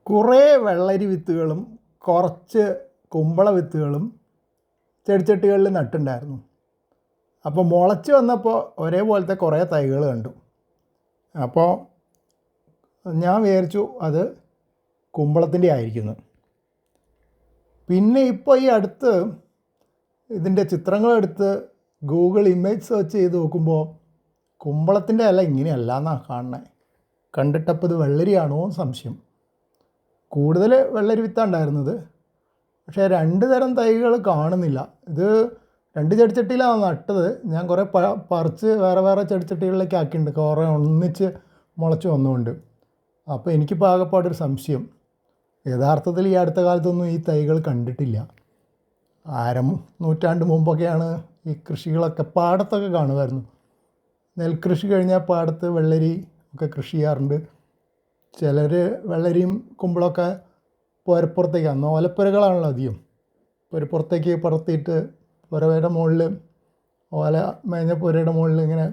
കുറേ വെള്ളരി വിത്തുകളും കുറച്ച് കുമ്പള വിത്തുകളും ചെടിച്ചട്ടികളിൽ നട്ടിട്ടുണ്ടായിരുന്നു. അപ്പോൾ മുളച്ച് വന്നപ്പോൾ ഒരേപോലത്തെ കുറേ തൈകൾ കണ്ടു. അപ്പോൾ ഞാൻ വിചാരിച്ചു അത് കുമ്പളത്തിൻ്റെ ആയിരിക്കുന്നു. പിന്നെ ഇപ്പോൾ ഈ അടുത്ത് ഇതിൻ്റെ ചിത്രങ്ങളെടുത്ത് ഗൂഗിൾ ഇമേജ് സെർച്ച് ചെയ്ത് നോക്കുമ്പോൾ കുമ്പളത്തിൻ്റെ ഇല ഇങ്ങനെയല്ല എന്നാണ് കാണുന്നത്. കണ്ടിട്ടപ്പോൾ ഇത് വെള്ളരിയാണോ എന്ന് സംശയം. കൂടുതൽ വെള്ളരി വിത്താണ് ഉണ്ടായിരുന്നത്, പക്ഷേ 2 തരം തൈകൾ കാണുന്നില്ല. ഇത് 2 ചെടിച്ചട്ടിയിലാണ് നട്ടത്. ഞാൻ കുറേ പറിച്ച് വേറെ വേറെ ചെടിച്ചട്ടികളിലേക്ക് ആക്കിയിട്ടുണ്ട്, കുറേ ഒന്നിച്ച് മുളച്ച് വന്നുകൊണ്ട്. അപ്പോൾ എനിക്കിപ്പോൾ ആകെപ്പാടൊരു സംശയം, യഥാർത്ഥത്തിൽ ഈ അടുത്ത കാലത്തൊന്നും ഈ തൈകൾ കണ്ടിട്ടില്ല. നൂറ്റാണ്ട് മുമ്പൊക്കെയാണ് ഈ കൃഷികളൊക്കെ പാടത്തൊക്കെ കാണുമായിരുന്നു. നെൽകൃഷി കഴിഞ്ഞാൽ പാടത്ത് വെള്ളരി ഒക്കെ കൃഷി ചെയ്യാറുണ്ട്. ചിലർ വെള്ളരിയും കുമ്പളമൊക്കെ പുരപ്പുറത്തേക്ക്, അന്ന് ഓലപ്പുരകളാണല്ലോ അധികം, പുരപ്പുറത്തേക്ക് പറത്തിയിട്ട് പുരയുടെ മുകളിൽ, ഓല മേഞ്ഞ പുരയുടെ മുകളിൽ ഇങ്ങനെ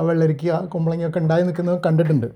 വെള്ളരിക്ക കുമ്പളങ്ങയൊക്കെ ഉണ്ടായി നിൽക്കുന്നത് കണ്ടിട്ടുണ്ട്.